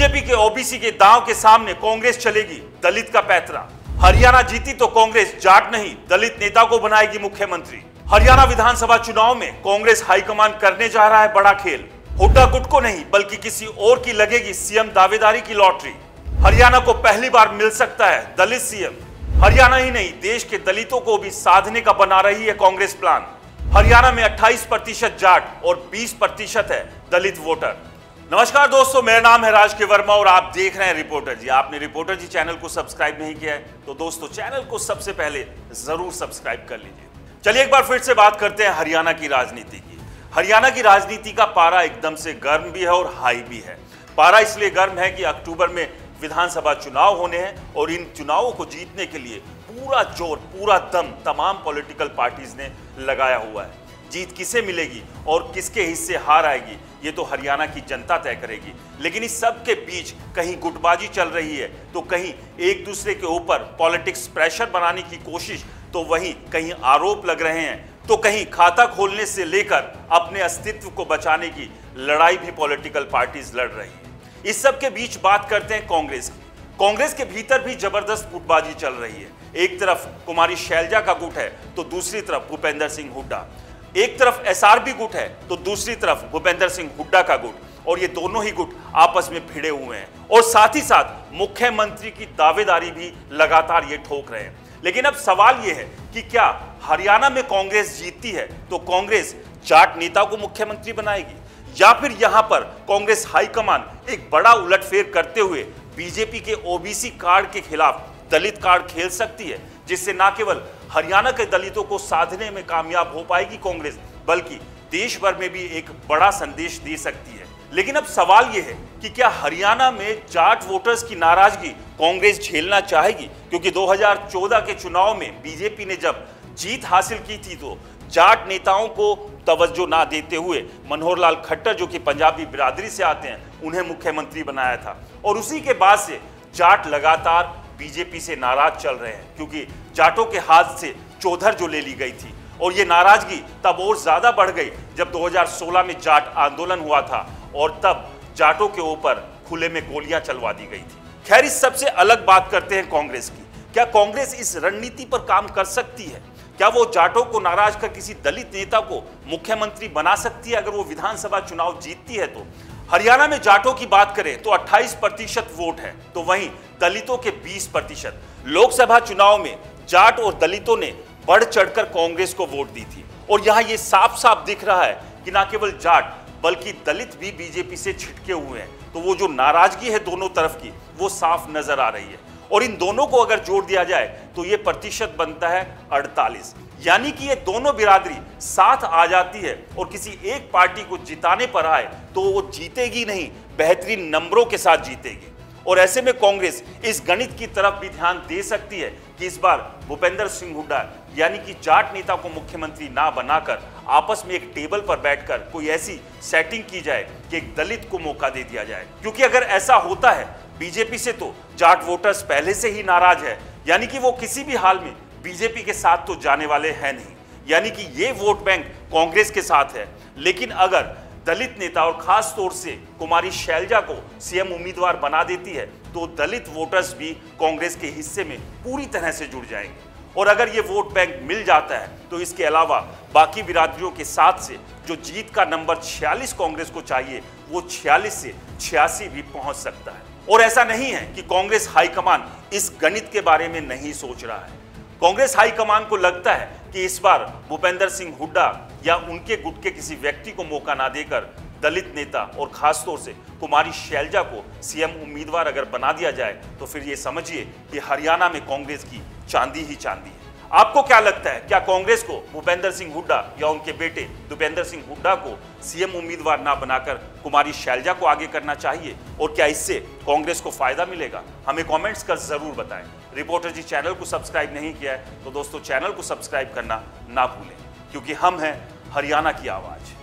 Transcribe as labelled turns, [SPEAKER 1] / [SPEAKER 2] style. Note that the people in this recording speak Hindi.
[SPEAKER 1] बीजेपी के ओबीसी के दांव के सामने कांग्रेस चलेगी दलित का पैतरा। हरियाणा जीती तो कांग्रेस जाट नहीं दलित नेता को बनाएगी मुख्यमंत्री। हरियाणा विधानसभा चुनाव में कांग्रेस हाईकमान करने जा रहा है बड़ा खेल। हुड्डा गुट को नहीं बल्कि किसी और की लगेगी सीएम दावेदारी की लॉटरी। हरियाणा को पहली बार मिल सकता है दलित सीएम। हरियाणा ही नहीं देश के दलितों को भी साधने का बना रही है कांग्रेस प्लान। हरियाणा में 28% जाट और 20% है दलित वोटर। नमस्कार दोस्तों, मेरा नाम है राज के वर्मा और आप देख रहे हैं रिपोर्टर जी। आपने रिपोर्टर जी चैनल को सब्सक्राइब नहीं किया है तो दोस्तों चैनल को सबसे पहले जरूर सब्सक्राइब कर लीजिए। चलिए एक बार फिर से बात करते हैं हरियाणा की राजनीति की। हरियाणा की राजनीति का पारा एकदम से गर्म भी है और हाई भी है। पारा इसलिए गर्म है कि अक्टूबर में विधानसभा चुनाव होने हैं और इन चुनावों को जीतने के लिए पूरा जोर पूरा दम तमाम पॉलिटिकल पार्टीज ने लगाया हुआ है। जीत किसे मिलेगी और किसके हिस्से हार आएगी ये तो हरियाणा की जनता तय करेगी। लेकिन इस सब के बीच कहीं गुटबाजी चल रही है तो कहीं एक दूसरे के ऊपर पॉलिटिक्स प्रेशर बनाने की कोशिश, तो वहीं कहीं आरोप लग रहे हैं, तो कहीं खाता खोलने से लेकर अपने अस्तित्व को बचाने की लड़ाई भी पॉलिटिकल पार्टीज लड़ रही है। इस सब के बीच बात करते हैं कांग्रेस की। कांग्रेस के भीतर भी जबरदस्त गुटबाजी चल रही है। एक तरफ कुमारी शैलजा का गुट है तो दूसरी तरफ भूपेंद्र सिंह हुड्डा। एक तरफ एसआरबी गुट है तो दूसरी तरफ भूपेंद्र सिंह हुड्डा का गुट, और ये दोनों ही गुट आपस में भिड़े हुए हैं और साथ ही साथ मुख्यमंत्री की दावेदारी भी लगातार ये ठोक रहे हैं। लेकिन अब सवाल ये है कि क्या हरियाणा में कांग्रेस जीतती है तो कांग्रेस जाट नेता को मुख्यमंत्री बनाएगी, या फिर यहां पर कांग्रेस हाईकमान एक बड़ा उलटफेर करते हुए बीजेपी के ओबीसी कार्ड के खिलाफ दलित कार्ड खेल सकती है, जिससे न केवल हरियाणा के दलितों को साधने में कामयाब हो पाएगी कांग्रेस, बल्कि देश भर में भी एक बड़ा संदेश दे सकती है। लेकिन अब सवाल यह है कि क्या हरियाणा में जाट वोटर्स की नाराजगी कांग्रेस झेलना चाहेगी, क्योंकि 2014 के चुनाव में बीजेपी ने जब जीत हासिल की थी तो जाट नेताओं को तवज्जो ना देते हुए मनोहर लाल खट्टर, जो कि पंजाबी बिरादरी से आते हैं, उन्हें मुख्यमंत्री बनाया था। और उसी के बाद से जाट लगातार बीजेपी से नाराज चल रहे हैं, क्योंकि जाटों के हाथ से चौधर जो ले ली गई थी, और ये नाराजगी तब और ज्यादा बढ़ गई जब 2016 में जाट आंदोलन हुआ था और तब जाटों के ऊपर खुले में गोलियां चलवा दी गई थी। खैर, इस सबसे अलग बात करते हैं कांग्रेस की। क्या कांग्रेस इस रणनीति पर काम कर सकती है? क्या वो जाटों को नाराज कर किसी दलित नेता को मुख्यमंत्री बना सकती है अगर वो विधानसभा चुनाव जीतती है तो? हरियाणा में जाटों की बात करें तो 28% वोट है, तो वहीं दलितों के 20%। लोकसभा चुनाव में जाट और दलितों ने बढ़ चढ़कर कांग्रेस को वोट दी थी, और यहां ये साफ साफ दिख रहा है कि न केवल जाट बल्कि दलित भी बीजेपी से छिटके हुए हैं। तो वो जो नाराजगी है दोनों तरफ की वो साफ नजर आ रही है, और इन दोनों को अगर जोड़ दिया जाए तो ये प्रतिशत बनता है 48, यानी कि ये दोनों बिरादरी साथ आ जाती है और किसी एक पार्टी को जिताने पर आए तो वो जीतेगी नहीं, बेहतरीन नंबरों के साथ जीतेगी। और ऐसे में कांग्रेस इस गणित की तरफ भी ध्यान दे सकती है कि इस बार भूपेंद्र सिंह हुड्डा यानी कि जाट नेता को मुख्यमंत्री ना बनाकर आपस में एक टेबल पर बैठकर कोई ऐसी सेटिंग की जाए कि एक दलित को मौका दे दिया जाए। क्योंकि अगर ऐसा होता है, बीजेपी से तो जाट वोटर्स पहले से ही नाराज है, यानी कि वो किसी भी हाल में बीजेपी के साथ तो जाने वाले हैं नहीं, यानी कि ये वोट बैंक कांग्रेस के साथ है। लेकिन अगर दलित नेता और खास तौर से कुमारी शैलजा को सीएम उम्मीदवार बना देती है तो दलित वोटर्स भी कांग्रेस के हिस्से में पूरी तरह से जुड़ जाएंगे। और अगर ये वोट बैंक मिल जाता है तो इसके अलावा बाकी बिरादरियों के साथ से जो जीत का नंबर 46 कांग्रेस को चाहिए वो 46 से 86 भी पहुंच सकता है। और ऐसा नहीं है कि कांग्रेस हाईकमान इस गणित के बारे में नहीं सोच रहा है। कांग्रेस हाईकमान को लगता है कि इस बार भूपेंद्र सिंह हुड्डा या उनके गुट के किसी व्यक्ति को मौका ना देकर दलित नेता और खासतौर से कुमारी शैलजा को सीएम उम्मीदवार अगर बना दिया जाए तो फिर ये समझिए कि हरियाणा में कांग्रेस की चांदी ही चांदी है। आपको क्या लगता है, क्या कांग्रेस को भूपेंद्र सिंह हुड्डा या उनके बेटे भूपेंद्र सिंह हुड्डा को सीएम उम्मीदवार ना बनाकर कुमारी शैलजा को आगे करना चाहिए, और क्या इससे कांग्रेस को फायदा मिलेगा? हमें कमेंट्स कर जरूर बताएं। रिपोर्टर जी चैनल को सब्सक्राइब नहीं किया है तो दोस्तों चैनल को सब्सक्राइब करना ना भूलें, क्योंकि हम हैं हरियाणा की आवाज।